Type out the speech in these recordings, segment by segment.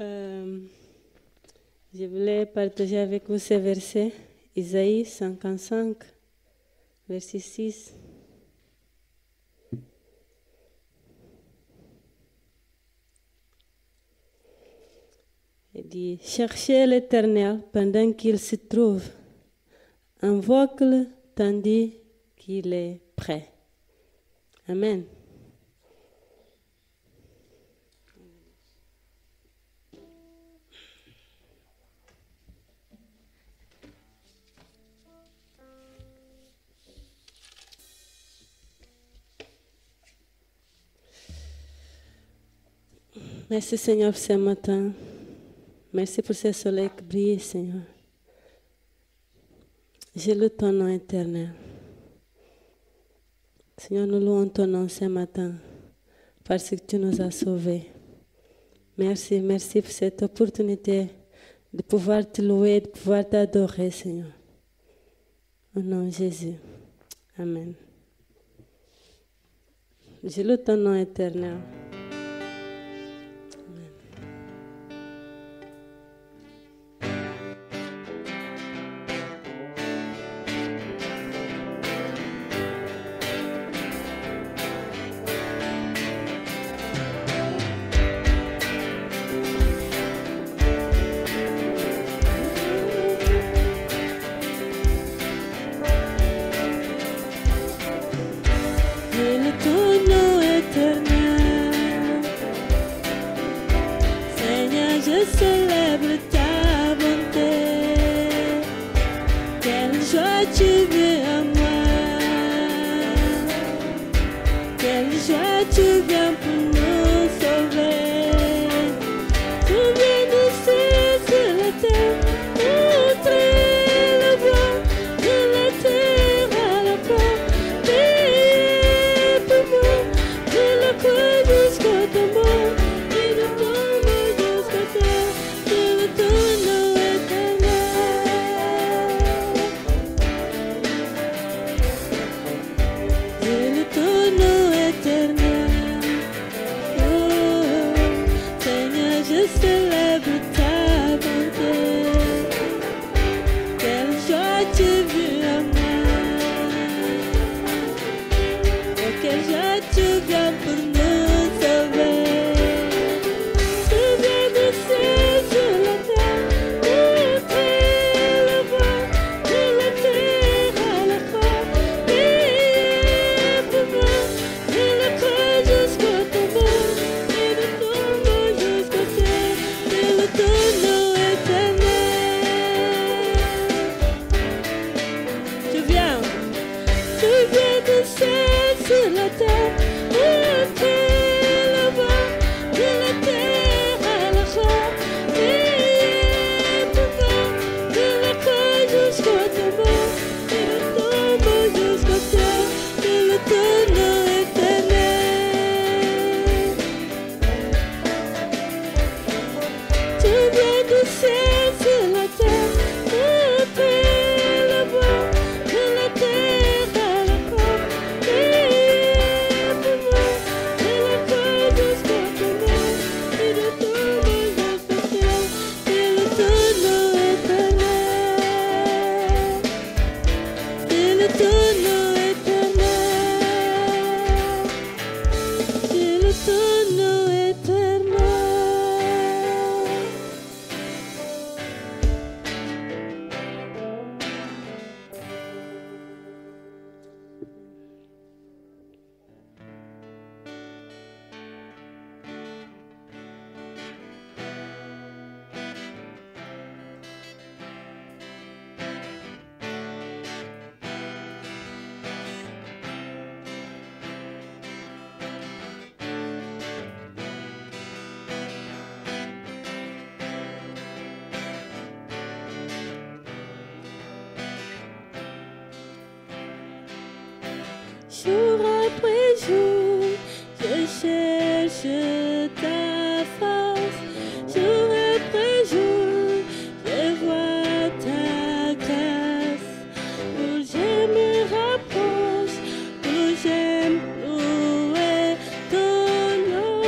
Euh, je voulais partager avec vous ce verset, Isaïe 55, verset 6. Il dit, cherchez l'Éternel pendant qu'il se trouve, invoque-le tandis qu'il est prêt. Amen. Merci Seigneur pour ce matin. Merci pour ce soleil qui brille, Seigneur. Je loue ton nom éternel. Seigneur, nous louons ton nom ce matin parce que tu nous as sauvés. Merci, merci pour cette opportunité de pouvoir te louer, de pouvoir t'adorer, Seigneur. Au nom de Jésus. Amen. Je loue ton nom éternel. Jour après jour, je cherche ta face. Jour après jour, je vois ta grâce. Où je me rapproche, où j'aime louer ton nom.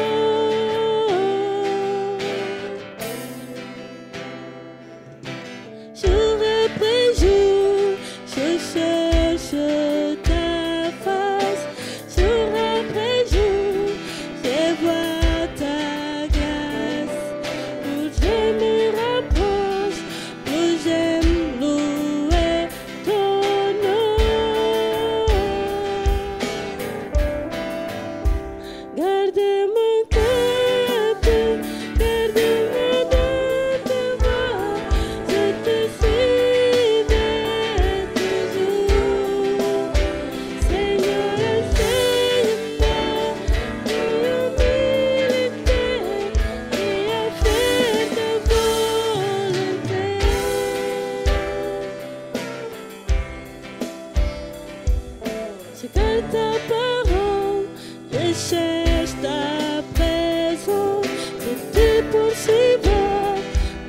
cherche ta présence, je te poursuivrai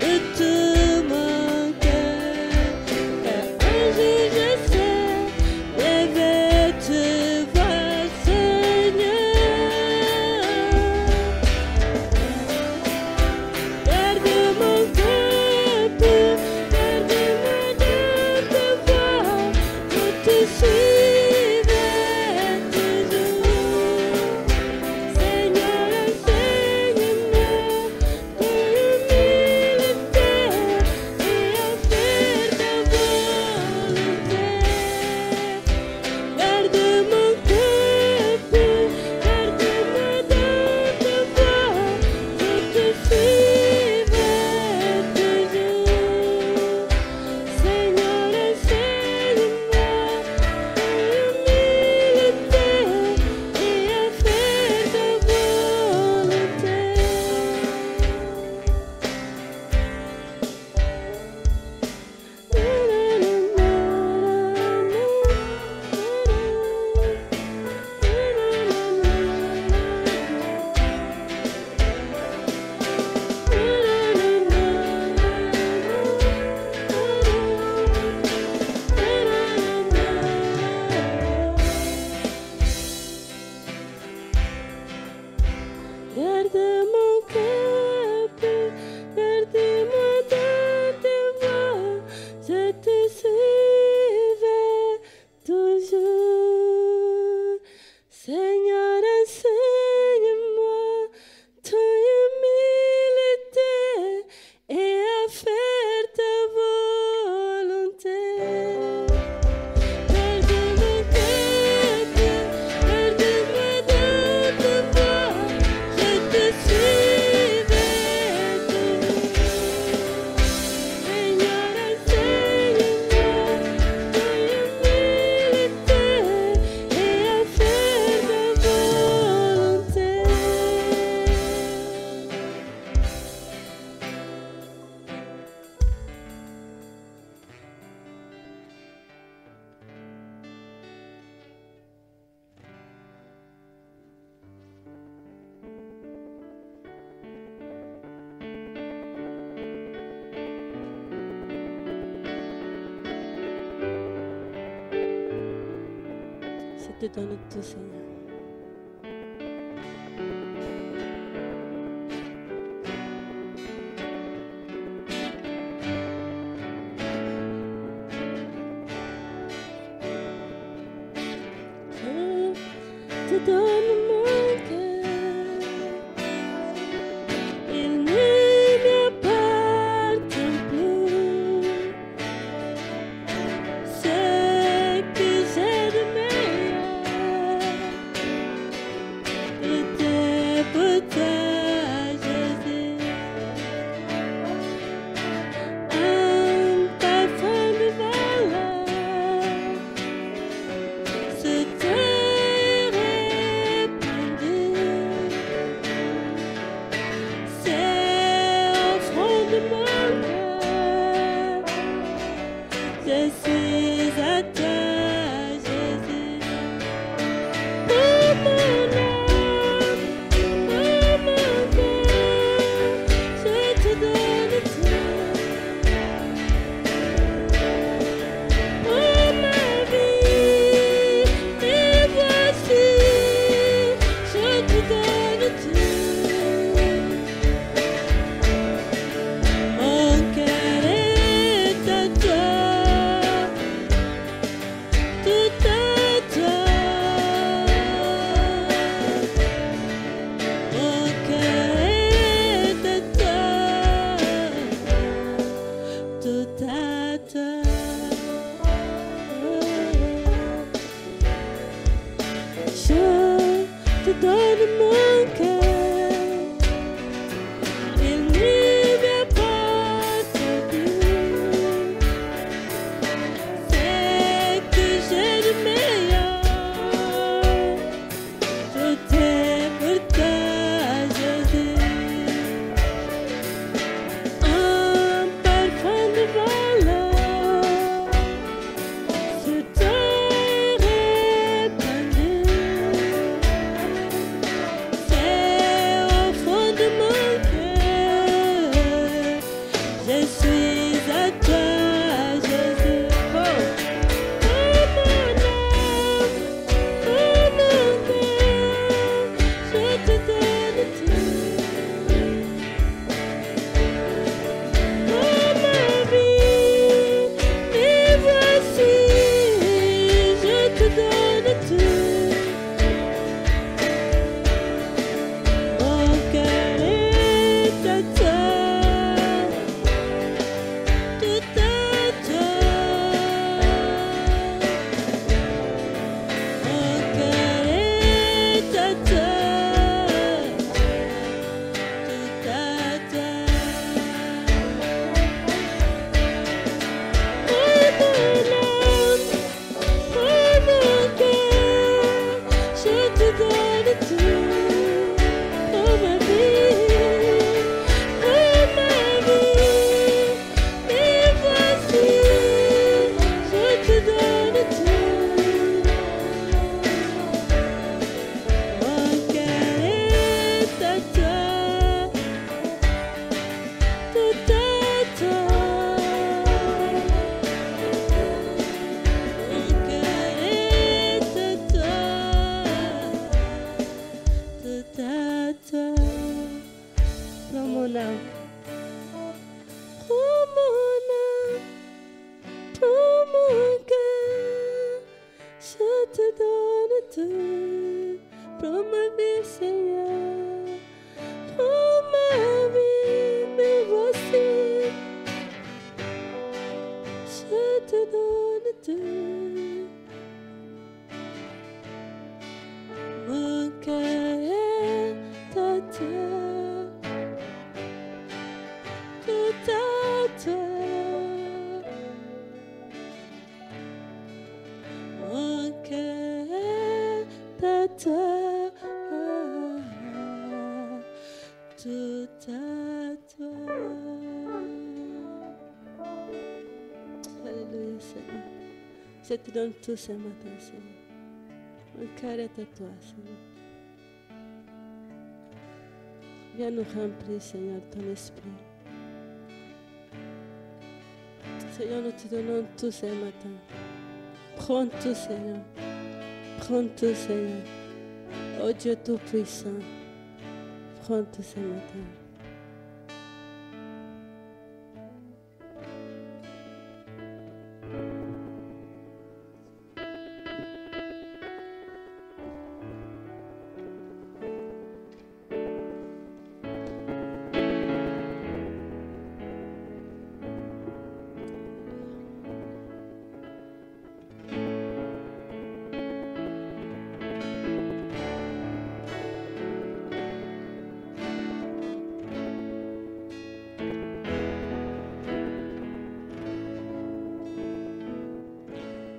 de tout mon cœur. Car un jour je sais, je vais te voir, Seigneur. Garde mon cœur pur, garde-moi de te voir, je te suivrai toujours. Seigneur, enseigne-moi ton humilité et à faire ta volonté. Garde mon cœur pur, garde-moi de te voir, je te suivrai toujours. Seigneur, enseigne-moi ton humilité et à faire ta volonté. Garde mon cœur pur, garde-moi de te voir, je te suivrai toujours. Seigneur, enseigne-moi ton humilité et à faire ta volonté. Garde mon cœur pur, garde-moi de te voir, je te suivrai toujours. Seigneur, enseigne-moi ton humilité et à faire ta volonté. Je te donne tout, Seigneur. Je te donne mon cœur, il ne m'appartient plus. Ce que j'ai de meilleur, tout est pour toi, Jésus. Un parfum de valeur se t'est répandu. C'est au fond de mon cœur, je suis à toi, Jésus. Pour mon âme, pour mon cœur, je te donne tout. Pour ma vie, et voici, je te donne tout. Mon cœur est à toi, tout à toi. Mon cœur est à toi, tout à toi. Je te donne mon cœur, il ne m'appartient plus. C'est que j'ai de meilleur, tout est pour toi, Jésus. Un parfum de valeur se t'est répandu. toi, tout à toi. Alléluia, Seigneur. Je te donne tout ce matin, Seigneur. Mon cœur est à toi, Seigneur. Viens nous remplir, Seigneur, de ton esprit. Seigneur, nous te donnons tout ce matin. Prends tout, Seigneur. Prends tout, Seigneur. Oh Dieu Tout-Puissant, prends tout ce matin.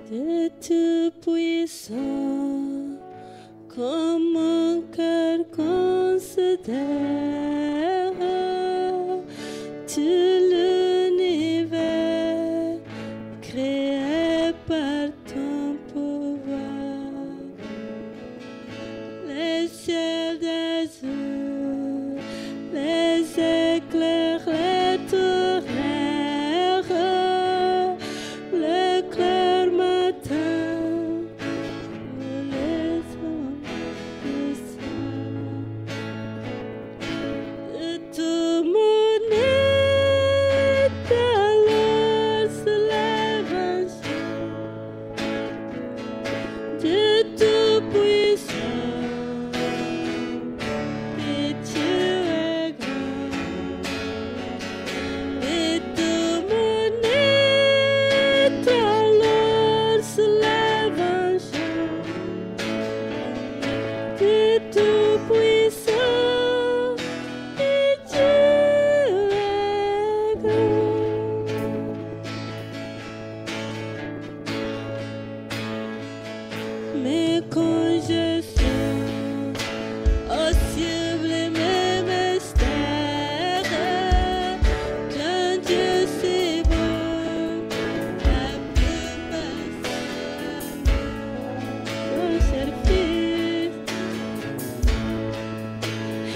Dieu Tout-Puissant, comme mon cœur considère tout l'univers créé par ton pouvoir. Les cieux des eaux, les éclairs, les tonnerres, le clair matin, les hommes puissants. De tout mon être alors se lève un chant. Dieu Tout-Puissant, et tu es grand. Et tout mon être alors se lève un chant. Dieu Tout-Puissant, et tu es grand. Mais quand je sens au sublime mystère qu'un Dieu si beau a pu passer son cher Fils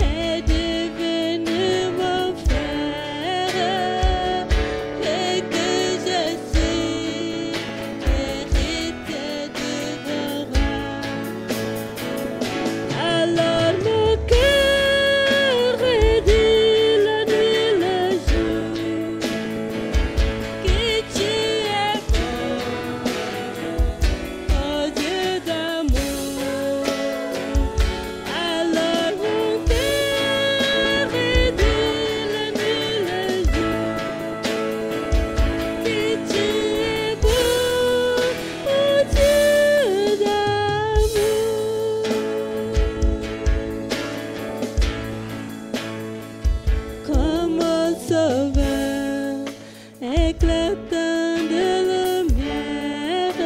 est devenu mon frère et que je suis hérité du roi. Alors mon cœur est dit la nuit, le jour, que tu es bon, oh Dieu d'amour. Alors mon cœur est dit la nuit, le jour, que tu es bon, oh Dieu d'amour. Comme un sauveur éclatant de lumière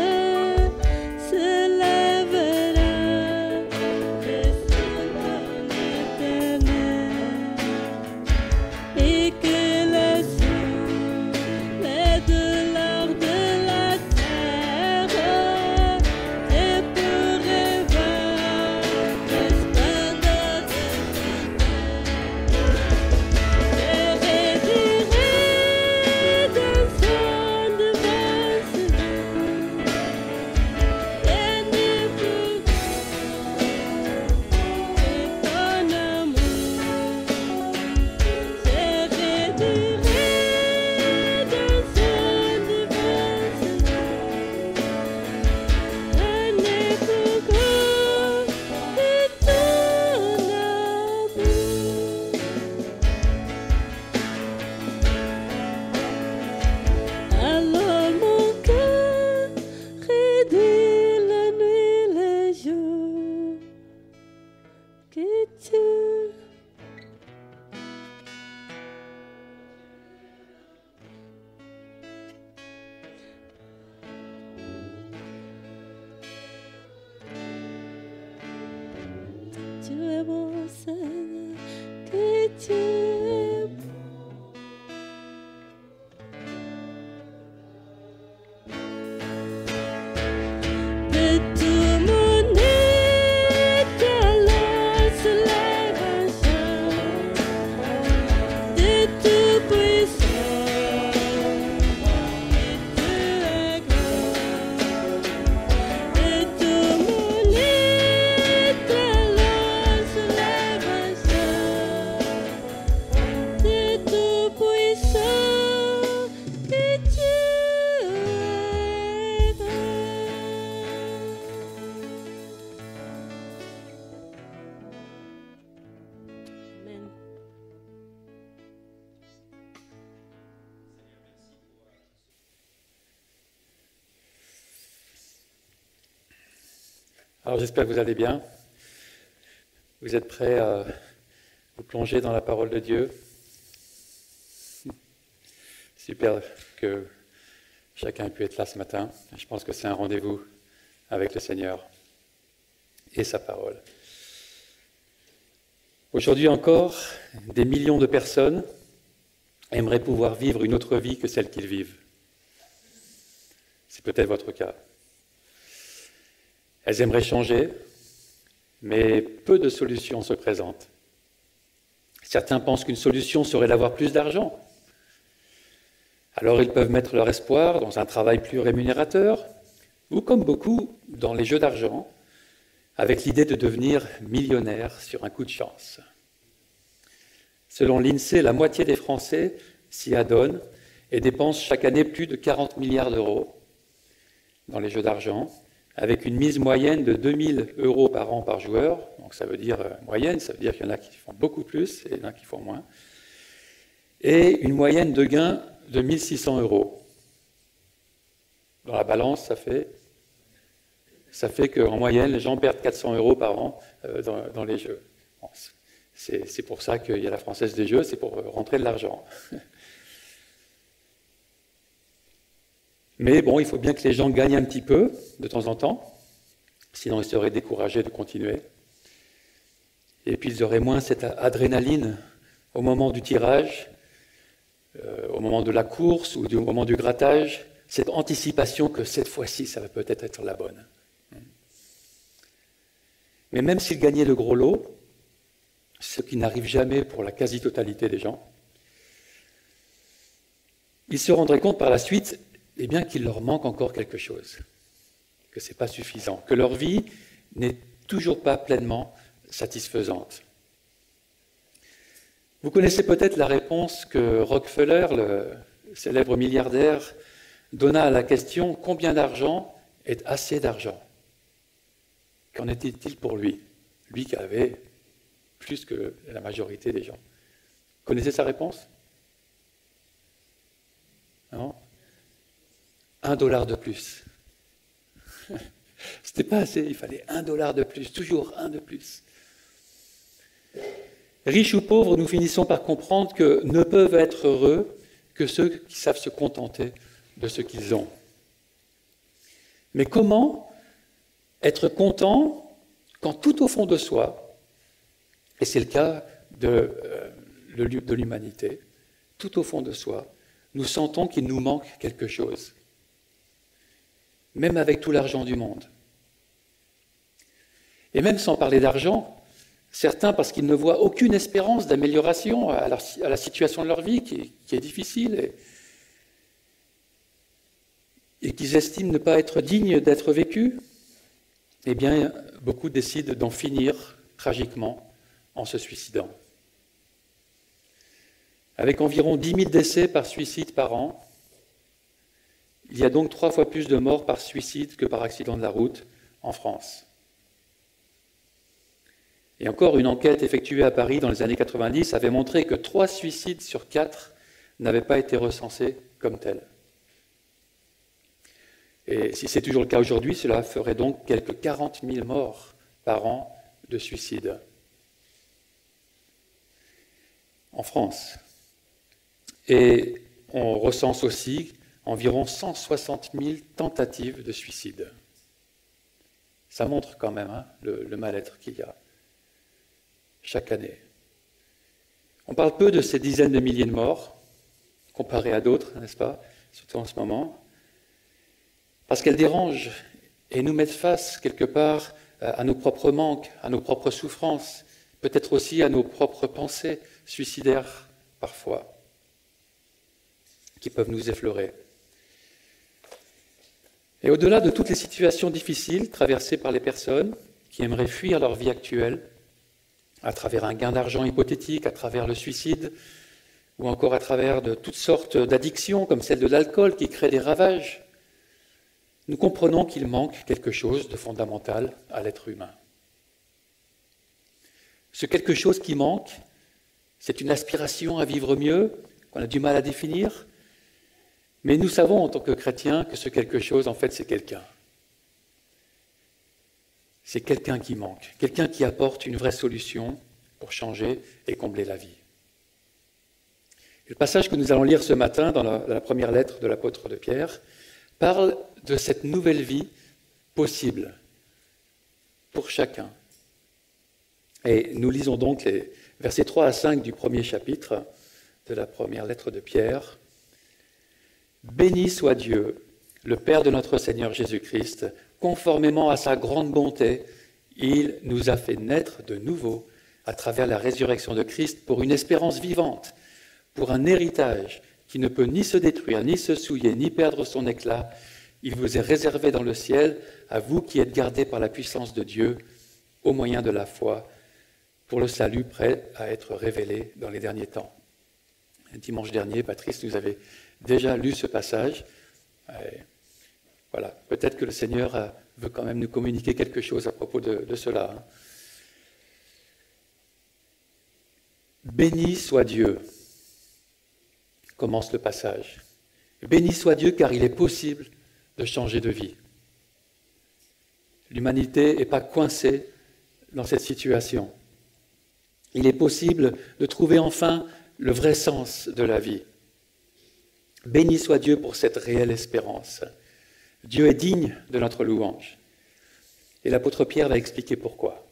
se lèvera de son trône éternel, et que le sang, les douleurs de la terre ne pourraient voir le splendeur de je redirai d'un son devant ce nom, et ne pourront que ton amour. Je redirai d'un son devant ce nom, et ne pourront que ton amour. Alors mon cœur redit la nuit, le jour, que tu tu es bon, Seigneur, que tu es bon. De tout mon être, alors se lève un chant. De tout puissant, et tu es grand. De tout mon être, alors se lève un chant. De tout puissant, et tu es grand. Amen. Alors j'espère que vous allez bien. Vous êtes prêts à vous plonger dans la parole de Dieu? Super que chacun ait pu être là ce matin. Je pense que c'est un rendez-vous avec le Seigneur et sa parole. Aujourd'hui encore, des millions de personnes aimeraient pouvoir vivre une autre vie que celle qu'ils vivent. C'est peut-être votre cas. Elles aimeraient changer, mais peu de solutions se présentent. Certains pensent qu'une solution serait d'avoir plus d'argent. Alors ils peuvent mettre leur espoir dans un travail plus rémunérateur, ou comme beaucoup, dans les jeux d'argent, avec l'idée de devenir millionnaire sur un coup de chance. Selon l'INSEE, la moitié des Français s'y adonnent et dépensent chaque année plus de 40 milliards d'euros dans les jeux d'argent, avec une mise moyenne de 2000 € par an par joueur. Donc ça veut dire moyenne, ça veut dire qu'il y en a qui font beaucoup plus et il y en a qui font moins. Et une moyenne de gains de 1600 €. Dans la balance, ça fait qu'en moyenne, les gens perdent 400 € par an dans les jeux. Bon, c'est pour ça qu'il y a la Française des Jeux, c'est pour rentrer de l'argent. Mais bon, il faut bien que les gens gagnent un petit peu de temps en temps, sinon ils seraient découragés de continuer. Et puis ils auraient moins cette adrénaline au moment du tirage, au moment de la course ou au moment du grattage, cette anticipation que cette fois-ci, ça va peut-être être la bonne. Mais même s'ils gagnaient le gros lot, ce qui n'arrive jamais pour la quasi-totalité des gens, ils se rendraient compte par la suite qu'il leur manque encore quelque chose, que ce n'est pas suffisant, que leur vie n'est toujours pas pleinement satisfaisante. Vous connaissez peut-être la réponse que Rockefeller, le célèbre milliardaire, donna à la question « Combien d'argent est assez d'argent ?» Qu'en était-il pour lui? Lui qui avait plus que la majorité des gens. Vous connaissez sa réponse? Non? 1 $ de plus. C'était pas assez, il fallait 1 $ de plus, toujours 1 de plus. Riches ou pauvres, nous finissons par comprendre que ne peuvent être heureux que ceux qui savent se contenter de ce qu'ils ont. Mais comment être content quand tout au fond de soi, et c'est le cas de l'humanité, tout au fond de soi, nous sentons qu'il nous manque quelque chose, même avec tout l'argent du monde. Et même sans parler d'argent, certains, parce qu'ils ne voient aucune espérance d'amélioration à la situation de leur vie, qui est difficile, et qu'ils estiment ne pas être dignes d'être vécus, eh bien, beaucoup décident d'en finir tragiquement en se suicidant. Avec environ 10 000 décès par suicide par an, il y a donc 3 fois plus de morts par suicide que par accident de la route en France. Et encore, une enquête effectuée à Paris dans les années 90 avait montré que 3 suicides sur 4 n'avaient pas été recensés comme tels. Et si c'est toujours le cas aujourd'hui, cela ferait donc quelques 40 000 morts par an de suicide en France. Et on recense aussi environ 160 000 tentatives de suicide. Ça montre quand même le mal-être qu'il y a. chaque année. On parle peu de ces dizaines de milliers de morts, comparés à d'autres, n'est-ce pas, surtout en ce moment, parce qu'elles dérangent et nous mettent face quelque part à nos propres manques, à nos propres souffrances, peut-être aussi à nos propres pensées suicidaires parfois, qui peuvent nous effleurer. Et au-delà de toutes les situations difficiles traversées par les personnes qui aimeraient fuir leur vie actuelle, à travers un gain d'argent hypothétique, à travers le suicide, ou encore à travers de toutes sortes d'addictions, comme celle de l'alcool qui crée des ravages, nous comprenons qu'il manque quelque chose de fondamental à l'être humain. Ce quelque chose qui manque, c'est une aspiration à vivre mieux, qu'on a du mal à définir, mais nous savons en tant que chrétiens que ce quelque chose, en fait, c'est quelqu'un. C'est quelqu'un qui manque, quelqu'un qui apporte une vraie solution pour changer et combler la vie. Le passage que nous allons lire ce matin dans la première lettre de l'apôtre de Pierre parle de cette nouvelle vie possible pour chacun. Et nous lisons donc les versets 3 à 5 du premier chapitre de la première lettre de Pierre. « Béni soit Dieu, le Père de notre Seigneur Jésus-Christ, conformément à sa grande bonté, il nous a fait naître de nouveau à travers la résurrection de Christ pour une espérance vivante, pour un héritage qui ne peut ni se détruire, ni se souiller, ni perdre son éclat. Il vous est réservé dans le ciel, à vous qui êtes gardés par la puissance de Dieu, au moyen de la foi, pour le salut prêt à être révélé dans les derniers temps. » Dimanche dernier, Patrice nous avait déjà lu ce passage. Voilà, peut-être que le Seigneur veut quand même nous communiquer quelque chose à propos de cela. Béni soit Dieu, commence le passage. Béni soit Dieu car il est possible de changer de vie. L'humanité n'est pas coincée dans cette situation. Il est possible de trouver enfin le vrai sens de la vie. Béni soit Dieu pour cette réelle espérance. Dieu est digne de notre louange. Et l'apôtre Pierre va expliquer pourquoi.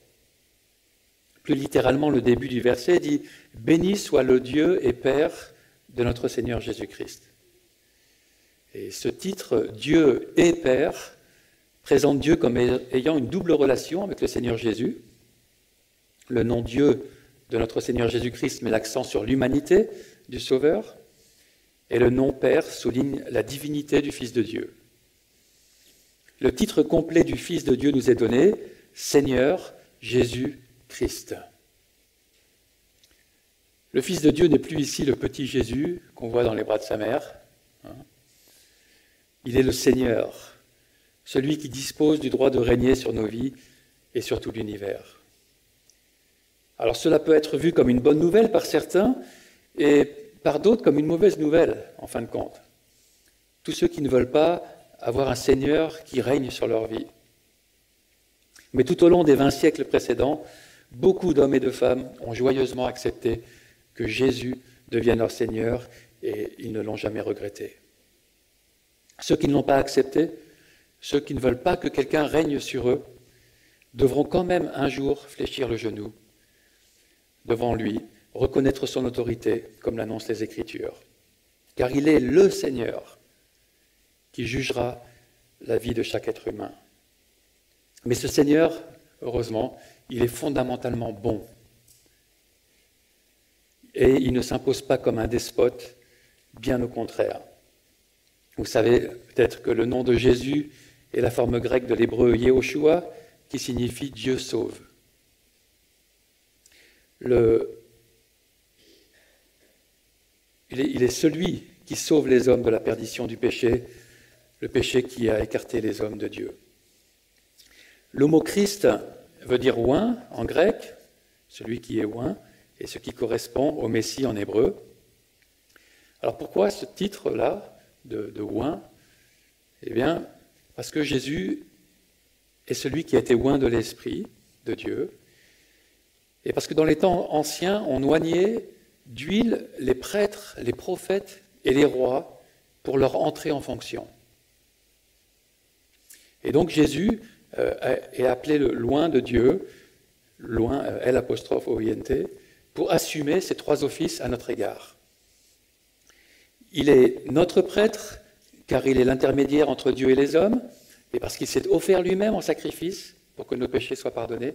Plus littéralement, le début du verset dit « Béni soit le Dieu et Père de notre Seigneur Jésus-Christ ». Et ce titre « Dieu et Père » présente Dieu comme ayant une double relation avec le Seigneur Jésus. Le nom Dieu de notre Seigneur Jésus-Christ met l'accent sur l'humanité du Sauveur, et le nom Père souligne la divinité du Fils de Dieu. Le titre complet du Fils de Dieu nous est donné, Seigneur Jésus-Christ. Le Fils de Dieu n'est plus ici le petit Jésus qu'on voit dans les bras de sa mère. Il est le Seigneur, celui qui dispose du droit de régner sur nos vies et sur tout l'univers. Alors cela peut être vu comme une bonne nouvelle par certains et par d'autres comme une mauvaise nouvelle, en fin de compte. Tous ceux qui ne veulent pas avoir un Seigneur qui règne sur leur vie. Mais tout au long des 20 siècles précédents, beaucoup d'hommes et de femmes ont joyeusement accepté que Jésus devienne leur Seigneur et ils ne l'ont jamais regretté. Ceux qui ne l'ont pas accepté, ceux qui ne veulent pas que quelqu'un règne sur eux, devront quand même un jour fléchir le genou devant lui, reconnaître son autorité, comme l'annoncent les Écritures. Car il est le Seigneur qui jugera la vie de chaque être humain. Mais ce Seigneur, heureusement, il est fondamentalement bon. Et il ne s'impose pas comme un despote, bien au contraire. Vous savez peut-être que le nom de Jésus est la forme grecque de l'hébreu Yehoshua, qui signifie Dieu sauve. Il est celui qui sauve les hommes de la perdition du péché, le péché qui a écarté les hommes de Dieu. Le mot Christ veut dire oint en grec, celui qui est oint, et ce qui correspond au Messie en hébreu. Alors pourquoi ce titre-là de oint ? Eh bien, parce que Jésus est celui qui a été oint de l'Esprit de Dieu, et parce que dans les temps anciens, on oignait d'huile les prêtres, les prophètes et les rois pour leur entrée en fonction. Et donc Jésus est appelé le loin de Dieu, loin, L', pour assumer ces trois offices à notre égard. Il est notre prêtre, car il est l'intermédiaire entre Dieu et les hommes, et parce qu'il s'est offert lui-même en sacrifice pour que nos péchés soient pardonnés.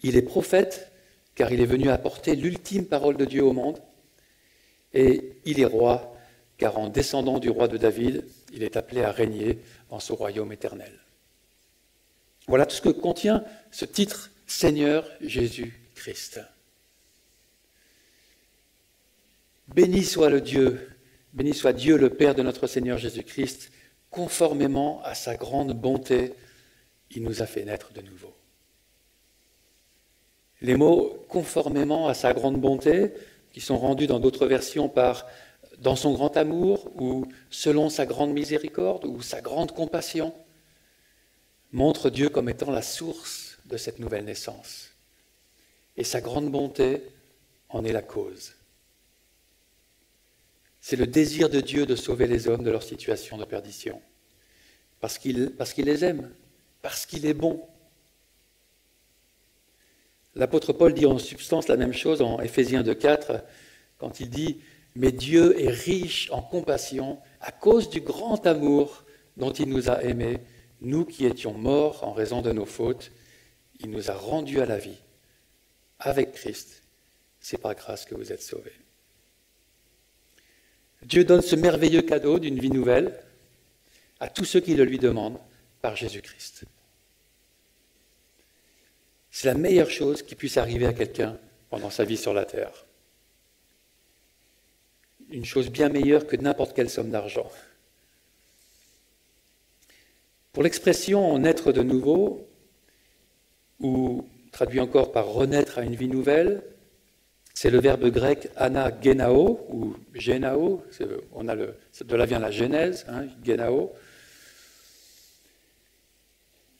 Il est prophète, car il est venu apporter l'ultime parole de Dieu au monde. Et il est roi, car en descendant du roi de David, il est appelé à régner dans ce royaume éternel. Voilà tout ce que contient ce titre « Seigneur Jésus-Christ ». Béni soit Dieu le Père de notre Seigneur Jésus-Christ, conformément à sa grande bonté, il nous a fait naître de nouveau. Les mots « conformément à sa grande bonté » qui sont rendus dans d'autres versions par « dans son grand amour » ou « selon sa grande miséricorde » ou « sa grande compassion » montrent Dieu comme étant la source de cette nouvelle naissance. Et sa grande bonté en est la cause. C'est le désir de Dieu de sauver les hommes de leur situation de perdition. Parce qu'il les aime, parce qu'il est bon. L'apôtre Paul dit en substance la même chose en Éphésiens 2,4, quand il dit « Mais Dieu est riche en compassion à cause du grand amour dont il nous a aimés, nous qui étions morts en raison de nos fautes, il nous a rendus à la vie. Avec Christ, c'est par grâce que vous êtes sauvés. » Dieu donne ce merveilleux cadeau d'une vie nouvelle à tous ceux qui le lui demandent par Jésus-Christ. C'est la meilleure chose qui puisse arriver à quelqu'un pendant sa vie sur la terre. Une chose bien meilleure que n'importe quelle somme d'argent. Pour l'expression « naître de nouveau », ou traduit encore par « renaître à une vie nouvelle », c'est le verbe grec « anagenao » ou « genao », de là vient la genèse, genao,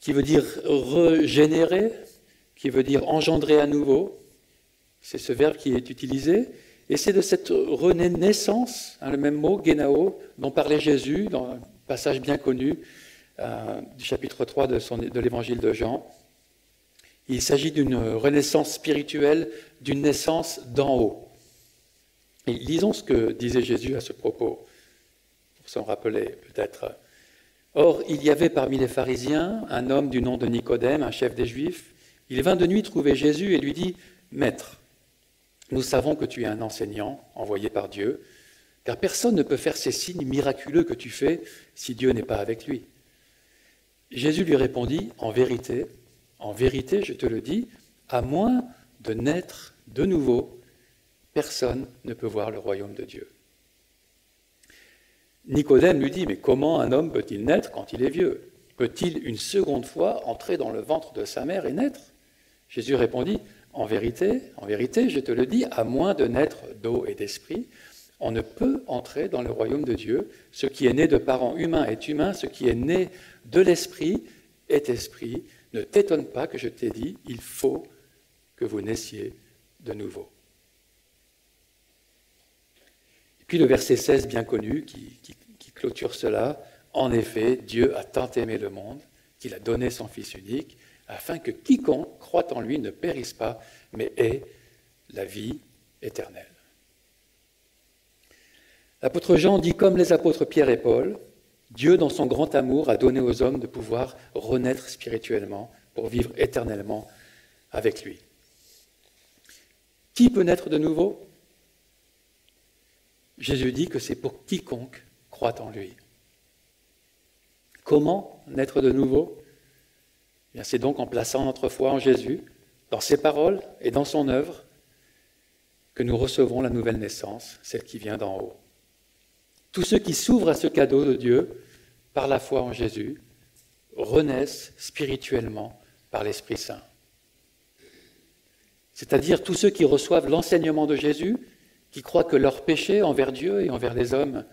qui veut dire « régénérer », qui veut dire « engendrer à nouveau ». C'est ce verbe qui est utilisé. Et c'est de cette renaissance, le même mot, genao, dont parlait Jésus dans un passage bien connu du chapitre 3 de l'évangile de Jean. Il s'agit d'une renaissance spirituelle, d'une naissance d'en haut. Et lisons ce que disait Jésus à ce propos, pour s'en rappeler peut-être. « Or, il y avait parmi les pharisiens un homme du nom de Nicodème, un chef des Juifs. Il vint de nuit trouver Jésus et lui dit « Maître, nous savons que tu es un enseignant envoyé par Dieu, car personne ne peut faire ces signes miraculeux que tu fais si Dieu n'est pas avec lui. » Jésus lui répondit « En vérité, je te le dis, à moins de naître de nouveau, personne ne peut voir le royaume de Dieu. » Nicodème lui dit « Mais comment un homme peut-il naître quand il est vieux? Peut-il une seconde fois entrer dans le ventre de sa mère et naître ?» Jésus répondit « En vérité, je te le dis, à moins de naître d'eau et d'esprit, on ne peut entrer dans le royaume de Dieu. Ce qui est né de parents humains est humain, ce qui est né de l'esprit est esprit. Ne t'étonne pas que je t'ai dit, il faut que vous naissiez de nouveau. » Et puis le verset 16 bien connu qui clôture cela. « En effet, Dieu a tant aimé le monde qu'il a donné son Fils unique, afin que quiconque croit en lui ne périsse pas, mais ait la vie éternelle. » L'apôtre Jean dit comme les apôtres Pierre et Paul, Dieu, dans son grand amour, a donné aux hommes de pouvoir renaître spirituellement pour vivre éternellement avec lui. Qui peut naître de nouveau? Jésus dit que c'est pour quiconque croit en lui. Comment naître de nouveau? Bien, c'est donc en plaçant notre foi en Jésus, dans ses paroles et dans son œuvre, que nous recevons la nouvelle naissance, celle qui vient d'en haut. Tous ceux qui s'ouvrent à ce cadeau de Dieu par la foi en Jésus renaissent spirituellement par l'Esprit Saint. C'est-à-dire tous ceux qui reçoivent l'enseignement de Jésus, qui croient que leur péché envers Dieu et envers les hommes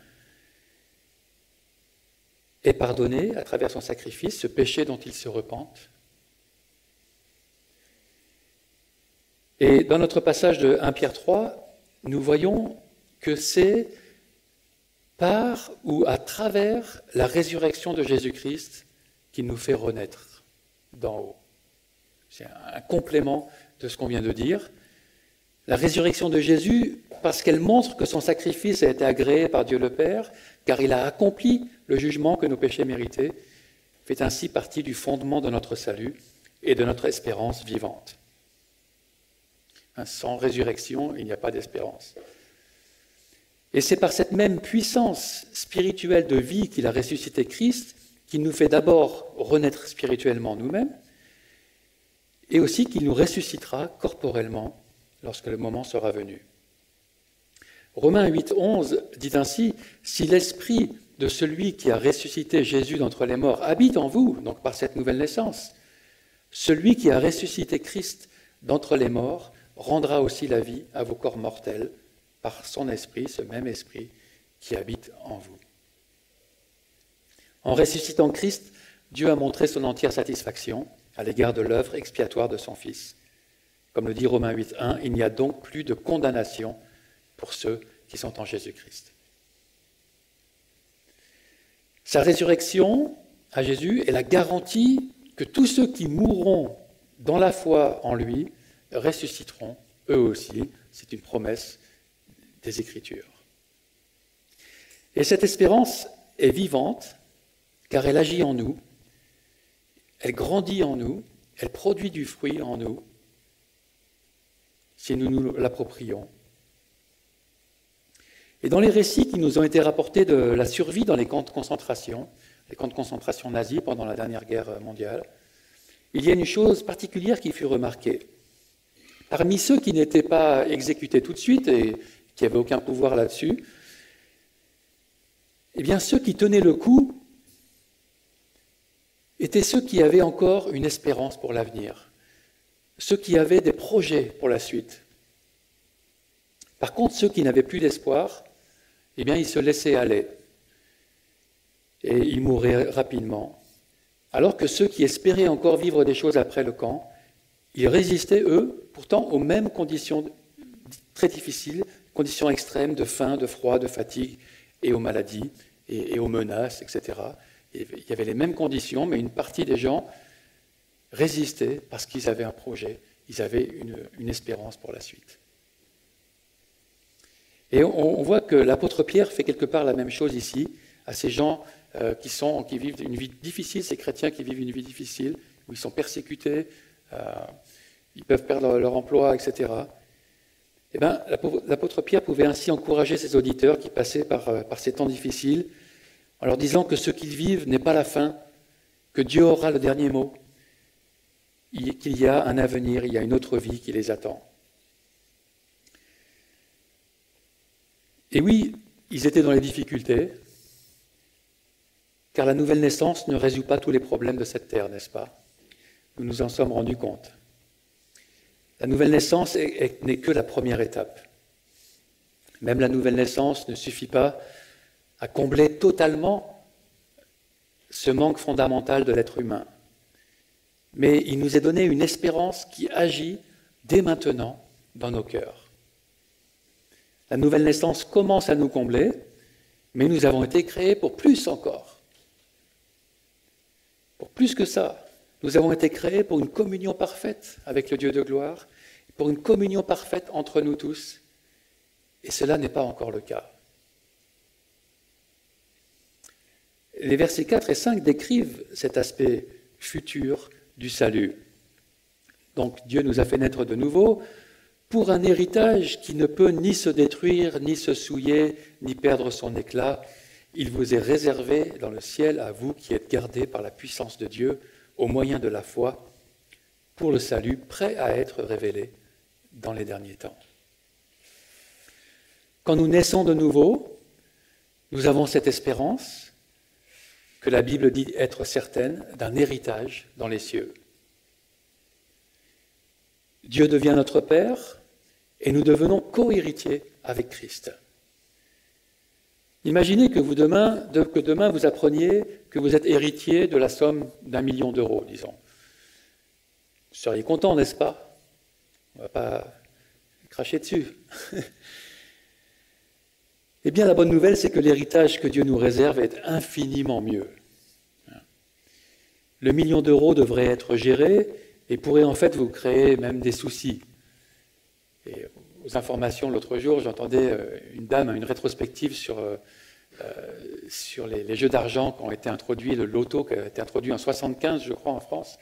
est pardonné à travers son sacrifice, ce péché dont ils se repentent. Et dans notre passage de 1 Pierre 3, nous voyons que c'est par ou à travers la résurrection de Jésus-Christ qu'il nous fait renaître d'en haut. C'est un complément de ce qu'on vient de dire. La résurrection de Jésus, parce qu'elle montre que son sacrifice a été agréé par Dieu le Père, car il a accompli le jugement que nos péchés méritaient, fait ainsi partie du fondement de notre salut et de notre espérance vivante. Sans résurrection, il n'y a pas d'espérance. Et c'est par cette même puissance spirituelle de vie qu'il a ressuscité Christ, qu'il nous fait d'abord renaître spirituellement nous-mêmes, et aussi qu'il nous ressuscitera corporellement lorsque le moment sera venu. Romains 8,11 dit ainsi, « Si l'esprit de celui qui a ressuscité Jésus d'entre les morts habite en vous, donc par cette nouvelle naissance, celui qui a ressuscité Christ d'entre les morts rendra aussi la vie à vos corps mortels par son esprit, ce même esprit qui habite en vous. » En ressuscitant Christ, Dieu a montré son entière satisfaction à l'égard de l'œuvre expiatoire de son Fils. Comme le dit Romains 8,1, il n'y a donc plus de condamnation pour ceux qui sont en Jésus-Christ. Sa résurrection à Jésus est la garantie que tous ceux qui mourront dans la foi en lui ressusciteront eux aussi. C'est une promesse des Écritures. Et cette espérance est vivante car elle agit en nous, elle grandit en nous, elle produit du fruit en nous si nous nous l'approprions. Et dans les récits qui nous ont été rapportés de la survie dans les camps de concentration nazis pendant la dernière guerre mondiale, il y a une chose particulière qui fut remarquée. Parmi ceux qui n'étaient pas exécutés tout de suite et qui n'avaient aucun pouvoir là-dessus, eh bien ceux qui tenaient le coup étaient ceux qui avaient encore une espérance pour l'avenir, ceux qui avaient des projets pour la suite. Par contre, ceux qui n'avaient plus d'espoir, eh bien, ils se laissaient aller et ils mouraient rapidement. Alors que ceux qui espéraient encore vivre des choses après le camp, ils résistaient, eux, pourtant aux mêmes conditions très difficiles, conditions extrêmes de faim, de froid, de fatigue et aux maladies et aux menaces, etc. Il y avait les mêmes conditions, mais une partie des gens résistaient parce qu'ils avaient un projet, ils avaient une espérance pour la suite. Et on voit que l'apôtre Pierre fait quelque part la même chose ici, à ces gens qui vivent une vie difficile, ces chrétiens qui vivent une vie difficile, où ils sont persécutés, ils peuvent perdre leur emploi, etc. Eh bien, l'apôtre Pierre pouvait ainsi encourager ses auditeurs qui passaient par ces temps difficiles, en leur disant que ce qu'ils vivent n'est pas la fin, que Dieu aura le dernier mot, qu'il y a un avenir, il y a une autre vie qui les attend. Et oui, ils étaient dans les difficultés, car la nouvelle naissance ne résout pas tous les problèmes de cette terre, n'est-ce pas? Nous nous en sommes rendus compte. La nouvelle naissance n'est que la première étape. Même la nouvelle naissance ne suffit pas à combler totalement ce manque fondamental de l'être humain. Mais il nous est donné une espérance qui agit dès maintenant dans nos cœurs. La nouvelle naissance commence à nous combler, mais nous avons été créés pour plus encore. Pour plus que ça, nous avons été créés pour une communion parfaite avec le Dieu de gloire, pour une communion parfaite entre nous tous, et cela n'est pas encore le cas. Les versets 4 et 5 décrivent cet aspect futur du salut. Donc Dieu nous a fait naître de nouveau pour un héritage qui ne peut ni se détruire, ni se souiller, ni perdre son éclat. Il vous est réservé dans le ciel à vous qui êtes gardés par la puissance de Dieu au moyen de la foi pour le salut prêt à être révélé dans les derniers temps. Quand nous naissons de nouveau, nous avons cette espérance que la Bible dit être certaine d'un héritage dans les cieux. Dieu devient notre Père et nous devenons co-héritiers avec Christ. Imaginez que demain vous appreniez que vous êtes héritier de la somme d'1 million d'euros, disons. Vous seriez content, n'est-ce pas? On ne va pas cracher dessus. Eh bien, la bonne nouvelle, c'est que l'héritage que Dieu nous réserve est infiniment mieux. Le 1 million d'euros devrait être géré et pourrait en fait vous créer même des soucis. Et aux informations, l'autre jour, j'entendais une dame, une rétrospective sur les jeux d'argent qui ont été introduits, le loto qui a été introduit en 1975, je crois, en France.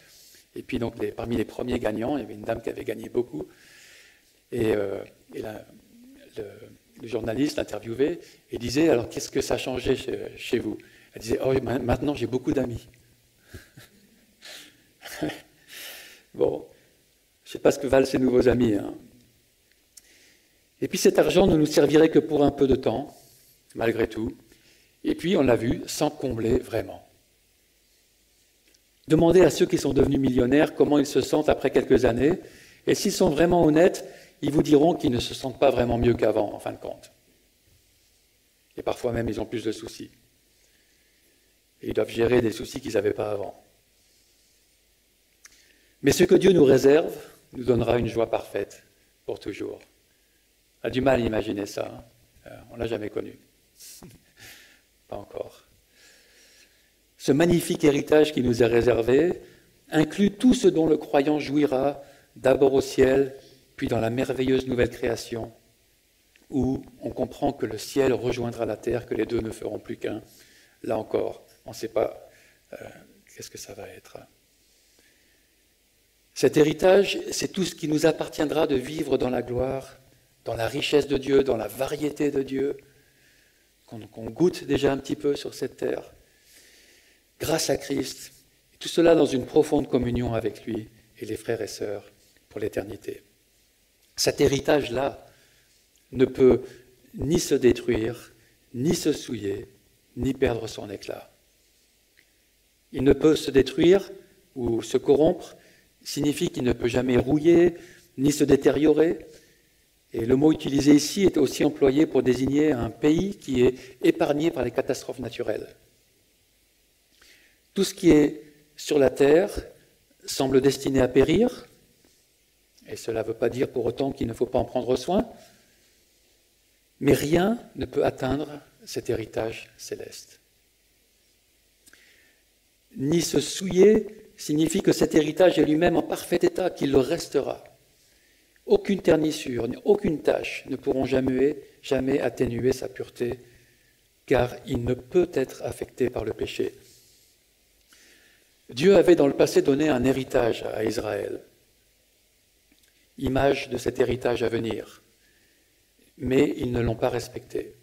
Et puis, donc, parmi les premiers gagnants, il y avait une dame qui avait gagné beaucoup. Et le journaliste l'interviewait et disait, alors, qu'est-ce que ça a changé chez vous? Elle disait, oh, maintenant, j'ai beaucoup d'amis. Bon, je ne sais pas ce que valent ces nouveaux amis. Hein. Et puis, cet argent ne nous servirait que pour un peu de temps, malgré tout. Et puis, on l'a vu, sans combler vraiment. Demandez à ceux qui sont devenus millionnaires comment ils se sentent après quelques années, et s'ils sont vraiment honnêtes, ils vous diront qu'ils ne se sentent pas vraiment mieux qu'avant, en fin de compte. Et parfois même, ils ont plus de soucis. Et ils doivent gérer des soucis qu'ils n'avaient pas avant. Mais ce que Dieu nous réserve nous donnera une joie parfaite pour toujours. On a du mal à imaginer ça. Hein. On ne l'a jamais connu. Pas encore. Ce magnifique héritage qui nous est réservé inclut tout ce dont le croyant jouira, d'abord au ciel, puis dans la merveilleuse nouvelle création, où on comprend que le ciel rejoindra la terre, que les deux ne feront plus qu'un. Là encore, on ne sait pas qu'est-ce que ça va être. Cet héritage, c'est tout ce qui nous appartiendra de vivre dans la gloire, dans la richesse de Dieu, dans la variété de Dieu, qu'on goûte déjà un petit peu sur cette terre, grâce à Christ, tout cela dans une profonde communion avec lui et les frères et sœurs pour l'éternité. Cet héritage-là ne peut ni se détruire, ni se souiller, ni perdre son éclat. Il ne peut se détruire ou se corrompre, signifie qu'il ne peut jamais rouiller, ni se détériorer. Et le mot utilisé ici est aussi employé pour désigner un pays qui est épargné par les catastrophes naturelles. Tout ce qui est sur la terre semble destiné à périr, et cela ne veut pas dire pour autant qu'il ne faut pas en prendre soin, mais rien ne peut atteindre cet héritage céleste. Ni se souiller signifie que cet héritage est lui-même en parfait état, qu'il le restera. Aucune ternissure, aucune tache ne pourront jamais atténuer sa pureté, car il ne peut être affecté par le péché. Dieu avait dans le passé donné un héritage à Israël, image de cet héritage à venir, mais ils ne l'ont pas respecté.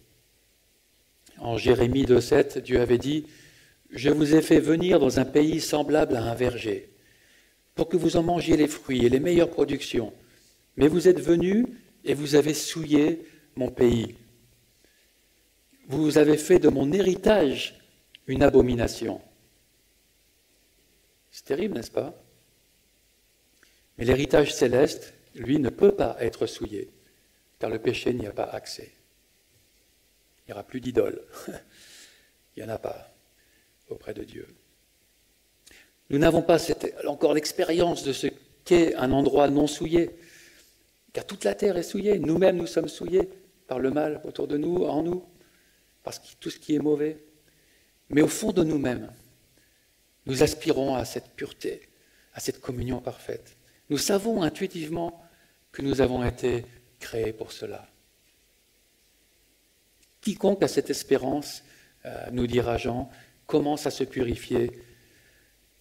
En Jérémie 2,7, Dieu avait dit « Je vous ai fait venir dans un pays semblable à un verger, pour que vous en mangiez les fruits et les meilleures productions. Mais vous êtes venus et vous avez souillé mon pays. Vous avez fait de mon héritage une abomination. » C'est terrible, n'est-ce pas? Mais l'héritage céleste, lui, ne peut pas être souillé, car le péché n'y a pas accès. Il n'y aura plus d'idoles. Il n'y en a pas auprès de Dieu. Nous n'avons pas encore l'expérience de ce qu'est un endroit non souillé, car toute la terre est souillée. Nous-mêmes, nous sommes souillés par le mal autour de nous, en nous, parce que tout ce qui est mauvais. Mais au fond de nous-mêmes, nous aspirons à cette pureté, à cette communion parfaite. Nous savons intuitivement que nous avons été créés pour cela. Quiconque a cette espérance, nous dira Jean, commence à se purifier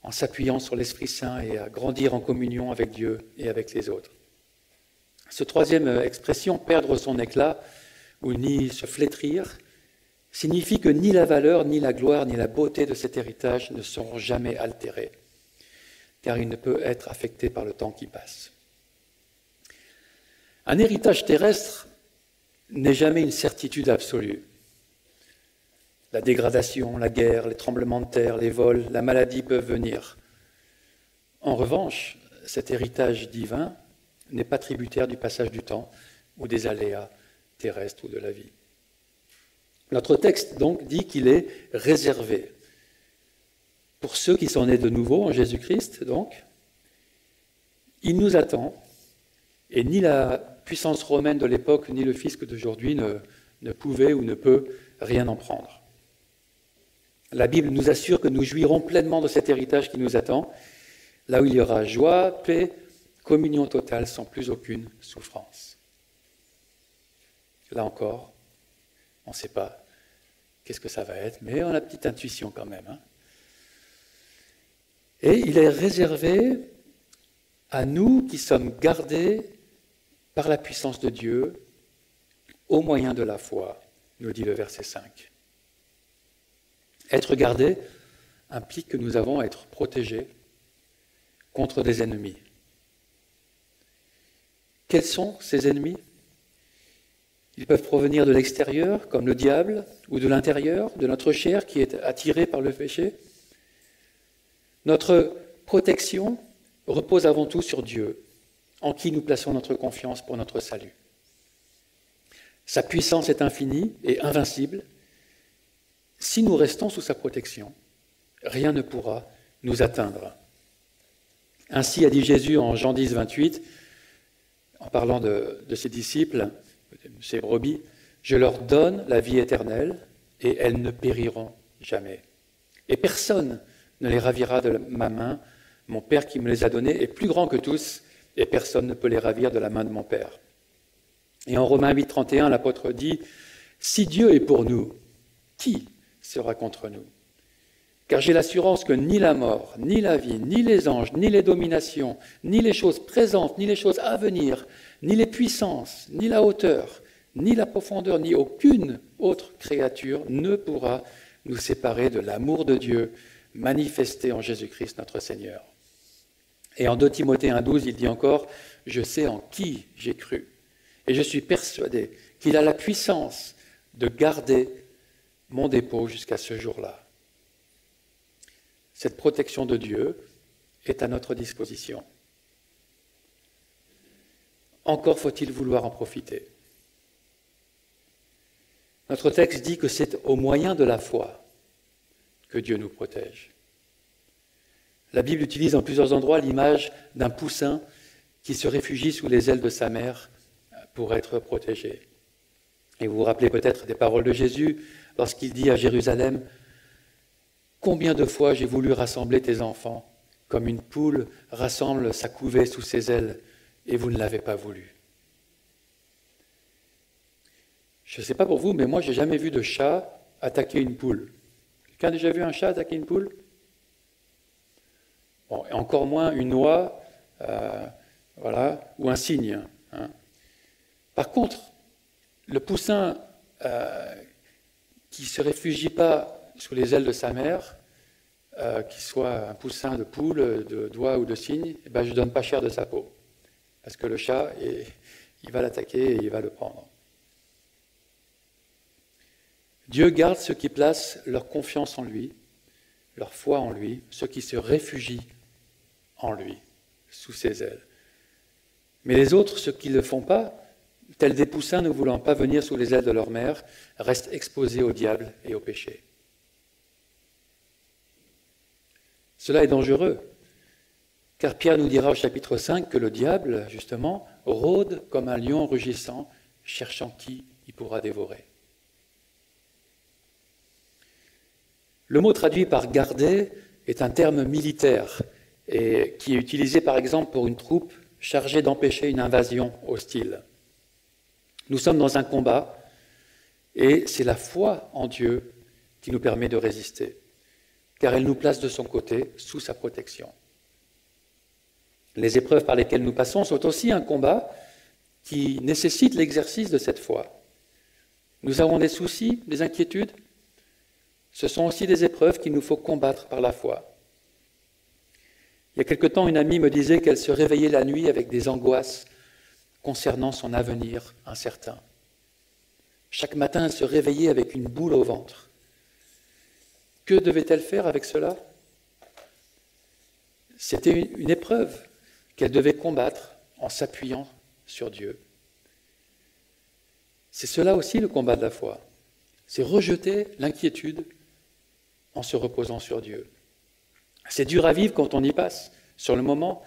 en s'appuyant sur l'Esprit Saint et à grandir en communion avec Dieu et avec les autres. Cette troisième expression, perdre son éclat ou ni se flétrir, signifie que ni la valeur, ni la gloire, ni la beauté de cet héritage ne seront jamais altérés, car il ne peut être affecté par le temps qui passe. Un héritage terrestre n'est jamais une certitude absolue. La dégradation, la guerre, les tremblements de terre, les vols, la maladie peuvent venir. En revanche, cet héritage divin n'est pas tributaire du passage du temps ou des aléas terrestres ou de la vie. Notre texte donc dit qu'il est réservé pour ceux qui sont nés de nouveau en Jésus-Christ. Donc, il nous attend et ni la puissance romaine de l'époque ni le fisc d'aujourd'hui ne pouvait ou ne peut rien en prendre. La Bible nous assure que nous jouirons pleinement de cet héritage qui nous attend, là où il y aura joie, paix, communion totale sans plus aucune souffrance. Là encore, on ne sait pas qu'est-ce que ça va être, mais on a une petite intuition quand même. Hein. Et il est réservé à nous qui sommes gardés par la puissance de Dieu au moyen de la foi, nous dit le verset 5. Être gardé implique que nous avons à être protégés contre des ennemis. Quels sont ces ennemis ? Ils peuvent provenir de l'extérieur, comme le diable, ou de l'intérieur, de notre chair qui est attirée par le péché. Notre protection repose avant tout sur Dieu, en qui nous plaçons notre confiance pour notre salut. Sa puissance est infinie et invincible. Si nous restons sous sa protection, rien ne pourra nous atteindre. Ainsi a dit Jésus en Jean 10, 28, en parlant de ses disciples, ses brebis, « Je leur donne la vie éternelle et elles ne périront jamais. Et personne ne les ravira de ma main. Mon Père qui me les a donnés est plus grand que tous et personne ne peut les ravir de la main de mon Père. » Et en Romains 8, 31, l'apôtre dit « Si Dieu est pour nous, qui sera contre nous ? Car j'ai l'assurance que ni la mort, ni la vie, ni les anges, ni les dominations, ni les choses présentes, ni les choses à venir, ni les puissances, ni la hauteur, ni la profondeur, ni aucune autre créature ne pourra nous séparer de l'amour de Dieu manifesté en Jésus-Christ notre Seigneur. » Et en 2 Timothée 1,12, il dit encore « Je sais en qui j'ai cru, et je suis persuadé qu'il a la puissance de garder mon dépôt jusqu'à ce jour-là. » Cette protection de Dieu est à notre disposition. Encore faut-il vouloir en profiter. Notre texte dit que c'est au moyen de la foi que Dieu nous protège. La Bible utilise en plusieurs endroits l'image d'un poussin qui se réfugie sous les ailes de sa mère pour être protégé. Et vous vous rappelez peut-être des paroles de Jésus lorsqu'il dit à Jérusalem « Combien de fois j'ai voulu rassembler tes enfants, comme une poule rassemble sa couvée sous ses ailes, et vous ne l'avez pas voulu. » Je ne sais pas pour vous, mais moi, je n'ai jamais vu de chat attaquer une poule. Quelqu'un a déjà vu un chat attaquer une poule ? Bon, et encore moins une oie, voilà, ou un cygne. Hein. Par contre, le poussin qui ne se réfugie pas sous les ailes de sa mère, qu'il soit un poussin de poule, d'oie ou de cygne, eh ben, je ne donne pas cher de sa peau. Parce que le chat, il va l'attaquer et il va le prendre. Dieu garde ceux qui placent leur confiance en lui, leur foi en lui, ceux qui se réfugient en lui, sous ses ailes. Mais les autres, ceux qui ne le font pas, tels des poussins ne voulant pas venir sous les ailes de leur mère, restent exposés au diable et au péché. Cela est dangereux, car Pierre nous dira au chapitre 5 que le diable, justement, rôde comme un lion rugissant, cherchant qui il pourra dévorer. Le mot traduit par « garder » est un terme militaire et qui est utilisé par exemple pour une troupe chargée d'empêcher une invasion hostile. Nous sommes dans un combat et c'est la foi en Dieu qui nous permet de résister, car elle nous place de son côté sous sa protection. Les épreuves par lesquelles nous passons sont aussi un combat qui nécessite l'exercice de cette foi. Nous avons des soucis, des inquiétudes. Ce sont aussi des épreuves qu'il nous faut combattre par la foi. Il y a quelque temps, une amie me disait qu'elle se réveillait la nuit avec des angoisses concernant son avenir incertain. Chaque matin, elle se réveillait avec une boule au ventre. Que devait-elle faire avec cela ? C'était une épreuve qu'elle devait combattre en s'appuyant sur Dieu. C'est cela aussi le combat de la foi. C'est rejeter l'inquiétude en se reposant sur Dieu. C'est dur à vivre quand on y passe, sur le moment,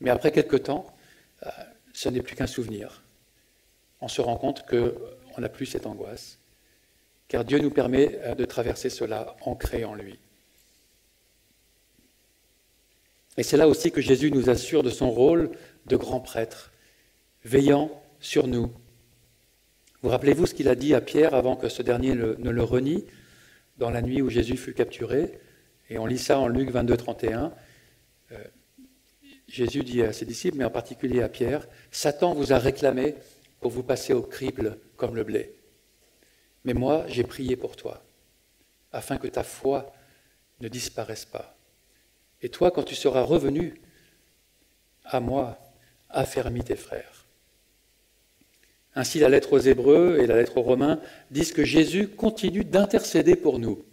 mais après quelque temps, ce n'est plus qu'un souvenir. On se rend compte qu'on n'a plus cette angoisse, car Dieu nous permet de traverser cela ancré en lui. Et c'est là aussi que Jésus nous assure de son rôle de grand prêtre, veillant sur nous. Vous rappelez-vous ce qu'il a dit à Pierre avant que ce dernier ne le renie, dans la nuit où Jésus fut capturé? Et on lit ça en Luc 22, 31. Jésus dit à ses disciples, mais en particulier à Pierre, « Satan vous a réclamé pour vous passer au crible comme le blé. Mais moi, j'ai prié pour toi, afin que ta foi ne disparaisse pas. Et toi, quand tu seras revenu à moi, affermis tes frères. » Ainsi, la lettre aux Hébreux et la lettre aux Romains disent que Jésus continue d'intercéder pour nous.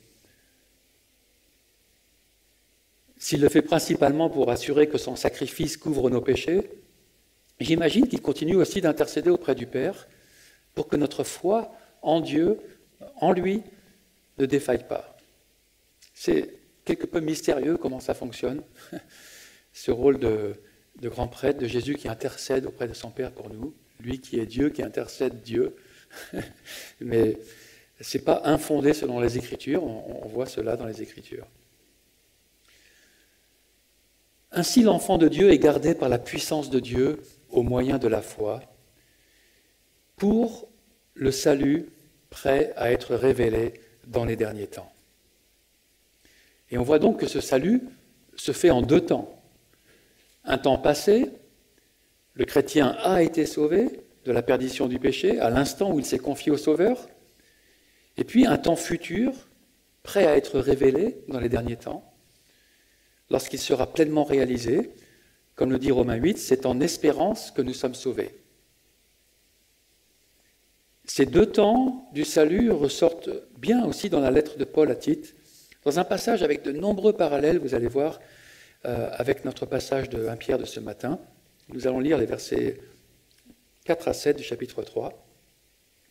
S'il le fait principalement pour assurer que son sacrifice couvre nos péchés, j'imagine qu'il continue aussi d'intercéder auprès du Père pour que notre foi en Dieu, en lui, ne défaille pas. C'est quelque peu mystérieux comment ça fonctionne, ce rôle de grand prêtre, de Jésus qui intercède auprès de son Père pour nous, lui qui est Dieu, qui intercède Dieu. Mais ce n'est pas infondé selon les Écritures, on voit cela dans les Écritures. Ainsi, l'enfant de Dieu est gardé par la puissance de Dieu au moyen de la foi pour le salut prêt à être révélé dans les derniers temps. Et on voit donc que ce salut se fait en 2 temps. Un temps passé, le chrétien a été sauvé de la perdition du péché à l'instant où il s'est confié au Sauveur, et puis un temps futur, prêt à être révélé dans les derniers temps, lorsqu'il sera pleinement réalisé, comme le dit Romains 8, c'est en espérance que nous sommes sauvés. Ces 2 temps du salut ressortent bien aussi dans la lettre de Paul à Tite, dans un passage avec de nombreux parallèles, vous allez voir, avec notre passage de 1 Pierre de ce matin. Nous allons lire les versets 4 à 7 du chapitre 3.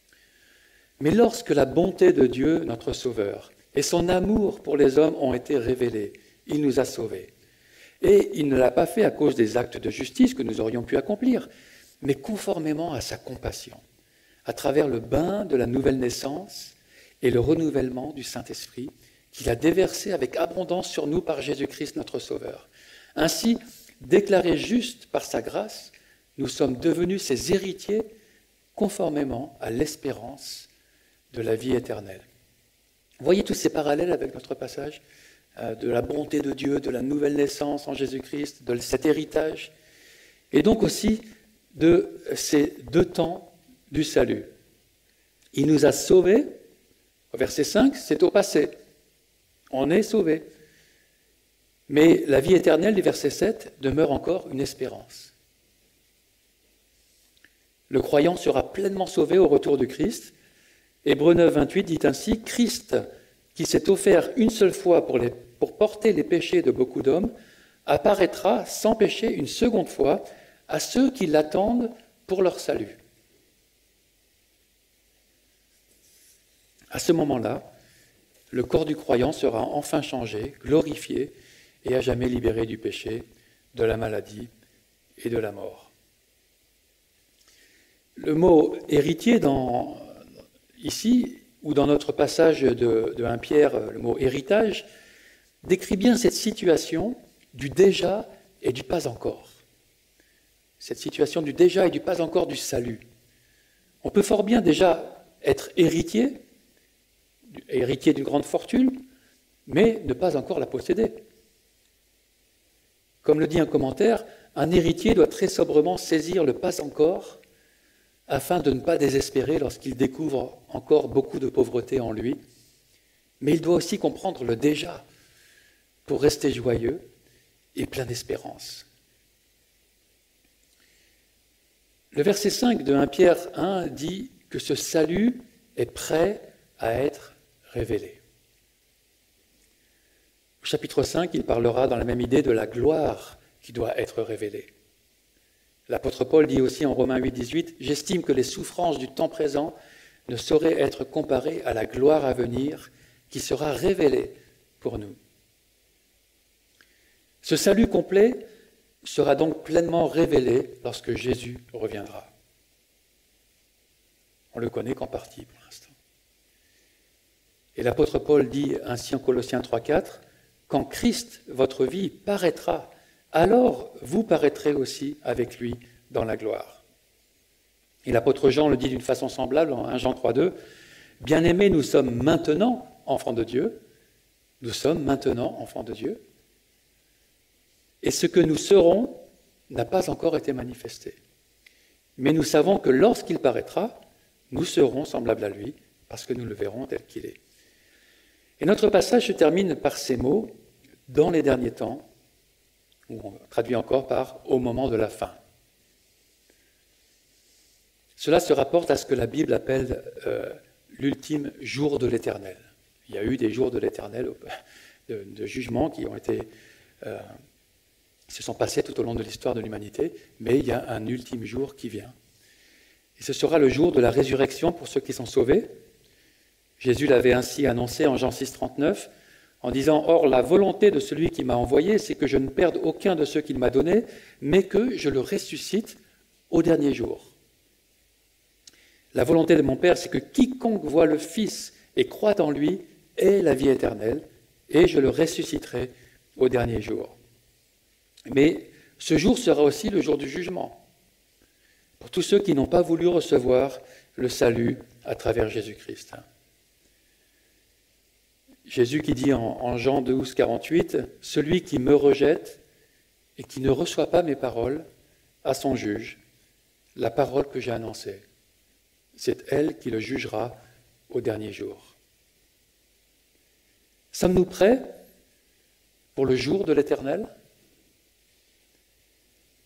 « Mais lorsque la bonté de Dieu, notre Sauveur, et son amour pour les hommes ont été révélés, il nous a sauvés. Et il ne l'a pas fait à cause des actes de justice que nous aurions pu accomplir, mais conformément à sa compassion, à travers le bain de la nouvelle naissance et le renouvellement du Saint-Esprit qu'il a déversé avec abondance sur nous par Jésus-Christ notre Sauveur. Ainsi, déclarés justes par sa grâce, nous sommes devenus ses héritiers conformément à l'espérance de la vie éternelle. » Vous voyez tous ces parallèles avec notre passage de la bonté de Dieu, de la nouvelle naissance en Jésus-Christ, de cet héritage, et donc aussi de ces 2 temps du salut. Il nous a sauvés, au verset 5, c'est au passé. On est sauvés. Mais la vie éternelle, du verset 7, demeure encore une espérance. Le croyant sera pleinement sauvé au retour du Christ. Hébreux 9, 28 dit ainsi, « Christ, qui s'est offert une seule fois pour porter les péchés de beaucoup d'hommes, apparaîtra sans péché une seconde fois à ceux qui l'attendent pour leur salut. » À ce moment-là, le corps du croyant sera enfin changé, glorifié et à jamais libéré du péché, de la maladie et de la mort. Le mot « héritier » ici, ou dans notre passage de 1 Pierre, le mot « héritage », décrit bien cette situation du déjà et du pas encore. Cette situation du déjà et du pas encore du salut. On peut fort bien déjà être héritier d'une grande fortune, mais ne pas encore la posséder. Comme le dit un commentaire, un héritier doit très sobrement saisir le pas encore afin de ne pas désespérer lorsqu'il découvre encore beaucoup de pauvreté en lui. Mais il doit aussi comprendre le déjà pour rester joyeux et plein d'espérance. Le verset 5 de 1 Pierre 1 dit que ce salut est prêt à être révélé. Au chapitre 5, il parlera dans la même idée de la gloire qui doit être révélée. L'apôtre Paul dit aussi en Romains 8, 18 « J'estime que les souffrances du temps présent ne sauraient être comparées à la gloire à venir qui sera révélée pour nous. » Ce salut complet sera donc pleinement révélé lorsque Jésus reviendra. On le connaît qu'en partie pour l'instant. Et l'apôtre Paul dit ainsi en Colossiens 3, 4 « Quand Christ, votre vie, paraîtra, alors vous paraîtrez aussi avec lui dans la gloire. Et l'apôtre Jean le dit d'une façon semblable en 1 Jean 3,2, « Bien-aimés, nous sommes maintenant enfants de Dieu. Nous sommes maintenant enfants de Dieu. Et ce que nous serons n'a pas encore été manifesté. Mais nous savons que lorsqu'il paraîtra, nous serons semblables à lui, parce que nous le verrons tel qu'il est. » Et notre passage se termine par ces mots, « dans les derniers temps », ou on traduit encore par « au moment de la fin ». Cela se rapporte à ce que la Bible appelle l'ultime jour de l'Éternel. Il y a eu des jours de l'Éternel, de jugements qui ont été, se sont passés tout au long de l'histoire de l'humanité, mais il y a un ultime jour qui vient. Et ce sera le jour de la résurrection pour ceux qui sont sauvés. Jésus l'avait ainsi annoncé en Jean 6, 39, en disant « Or, la volonté de celui qui m'a envoyé, c'est que je ne perde aucun de ceux qu'il m'a donnés, mais que je le ressuscite au dernier jour. La volonté de mon Père, c'est que quiconque voit le Fils et croit en lui ait la vie éternelle, et je le ressusciterai au dernier jour. » Mais ce jour sera aussi le jour du jugement, pour tous ceux qui n'ont pas voulu recevoir le salut à travers Jésus-Christ. Jésus qui dit en Jean 12, 48, « Celui qui me rejette et qui ne reçoit pas mes paroles a son juge, la parole que j'ai annoncée. C'est elle qui le jugera au dernier jour. » Sommes-nous prêts pour le jour de l'Éternel?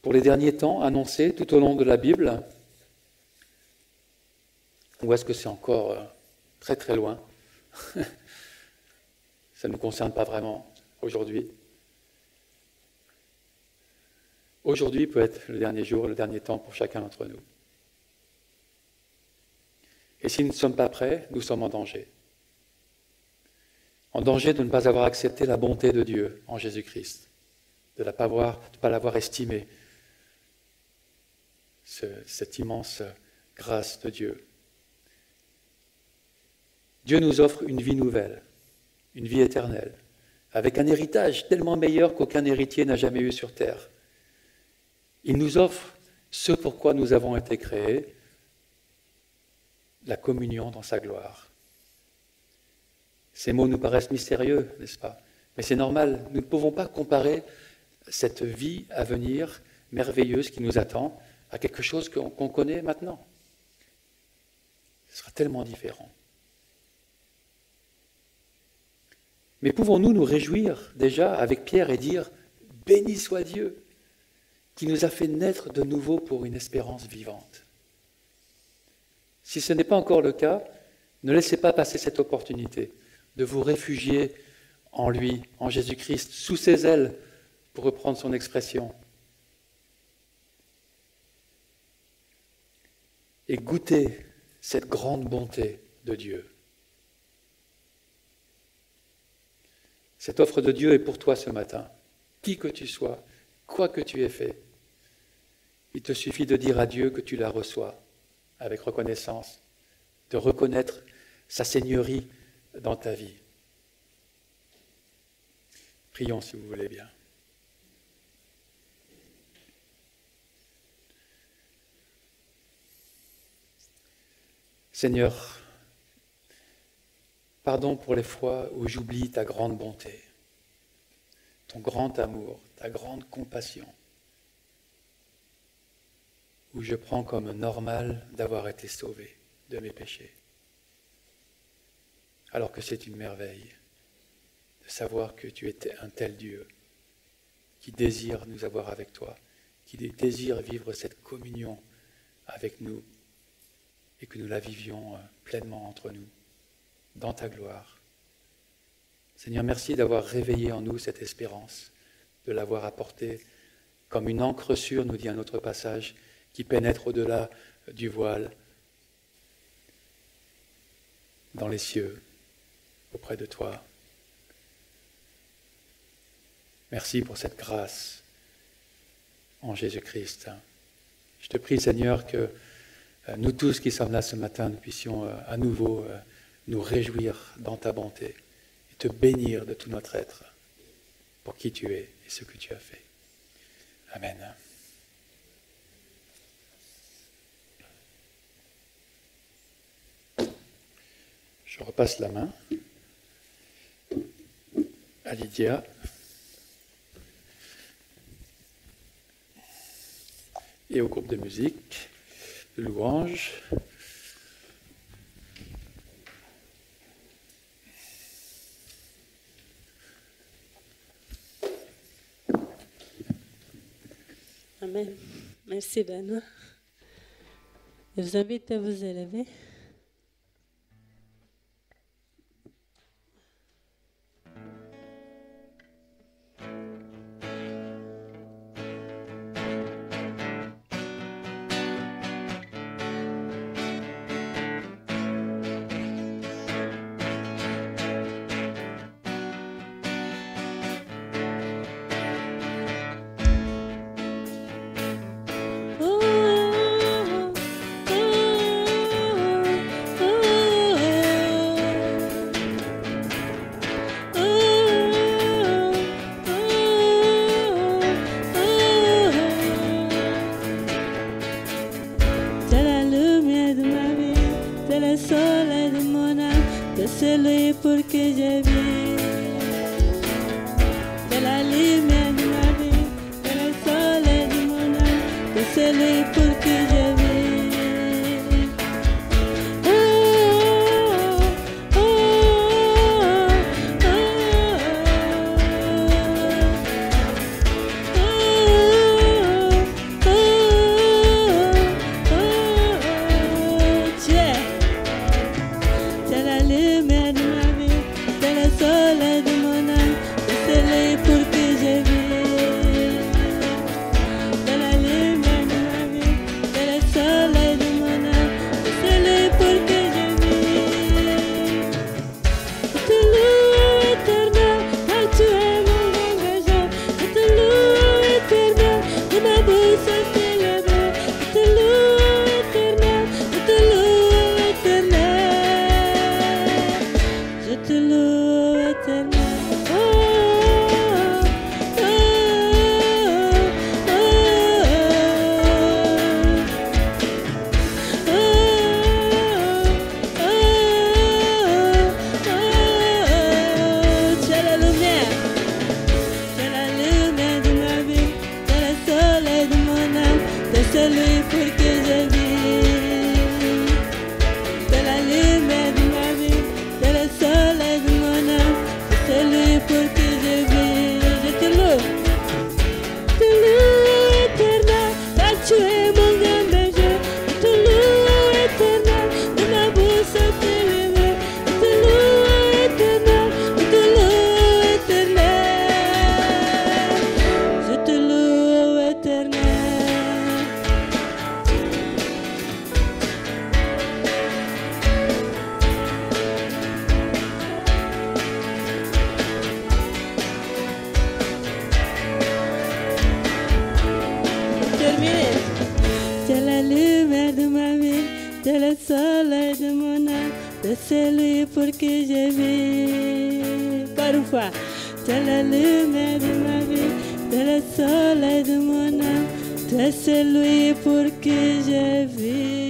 Pour les derniers temps annoncés tout au long de la Bible? Ou est-ce que c'est encore très très loin? Ça ne nous concerne pas vraiment aujourd'hui. Aujourd'hui peut être le dernier jour, le dernier temps pour chacun d'entre nous. Et si nous ne sommes pas prêts, nous sommes en danger. En danger de ne pas avoir accepté la bonté de Dieu en Jésus-Christ, de ne pas l'avoir estimé, cette immense grâce de Dieu. Dieu nous offre une vie nouvelle, une vie éternelle, avec un héritage tellement meilleur qu'aucun héritier n'a jamais eu sur terre. Il nous offre ce pourquoi nous avons été créés, la communion dans sa gloire. Ces mots nous paraissent mystérieux, n'est-ce pas? Mais c'est normal, nous ne pouvons pas comparer cette vie à venir merveilleuse qui nous attend à quelque chose qu'on connaît maintenant. Ce sera tellement différent. Mais pouvons-nous nous réjouir déjà avec Pierre et dire « Béni soit Dieu qui nous a fait naître de nouveau pour une espérance vivante ». Si ce n'est pas encore le cas, ne laissez pas passer cette opportunité de vous réfugier en lui, en Jésus-Christ, sous ses ailes, pour reprendre son expression. Et goûter cette grande bonté de Dieu. Cette offre de Dieu est pour toi ce matin. Qui que tu sois, quoi que tu aies fait, il te suffit de dire à Dieu que tu la reçois avec reconnaissance, de reconnaître sa seigneurie dans ta vie. Prions si vous voulez bien. Seigneur, pardon pour les fois où j'oublie ta grande bonté, ton grand amour, ta grande compassion, où je prends comme normal d'avoir été sauvé de mes péchés, alors que c'est une merveille de savoir que tu es un tel Dieu qui désire nous avoir avec toi, qui désire vivre cette communion avec nous, et que nous la vivions pleinement entre nous, dans ta gloire. Seigneur, merci d'avoir réveillé en nous cette espérance, de l'avoir apportée comme une encre sûre, nous dit un autre passage, qui pénètre au-delà du voile, dans les cieux, auprès de toi. Merci pour cette grâce en Jésus-Christ. Je te prie, Seigneur, que nous tous qui sommes là ce matin, nous puissions à nouveau nous réjouir dans ta bonté et te bénir de tout notre être pour qui tu es et ce que tu as fait. Amen. Je repasse la main à Lydia. Et au groupe de musique, de louange. Amen. Merci Benoît. Je vous invite à vous élever. Celui pour que je vis, c'est la lumière de ma vie, c'est le soleil de mon âme, c'est celui pour que je vis. Oh, oh, oh, oh, tu es la lumière de ma vie, c'est le soleil de mon âme, c'est celui pour que je vis. C'est la lumière de ma vie, c'est le soleil de mon âme, c'est celui pour que je vis. Je te loue éternel, car tu es mon engagement. Je te loue éternel, de ma bouche à t'élever. Je te loue éternel, je te loue éternel. Je te loue éternel. Oh, oh, oh, oh, oh, oh, tu es la lumière. Tu es la lumière de ma vie, c'est le soleil de mon âme, c'est celui pour que je vis. C'est la lumière de ma vie, c'est le soleil de mon âme, c'est celui pour que je vis. Je te loue éternel, car tu es mon grand berger. Je te loue éternel, de ma bouche à t'élever. Je te loue éternel, je te loue éternel. Je te loue éternel. Terminé. C'est la lumière de ma vie, c'est le soleil de mon âme, c'est celui pour que je vis. Encore une fois. C'est la lumière de ma vie, c'est le soleil de mon âme, c'est celui pour que je vis.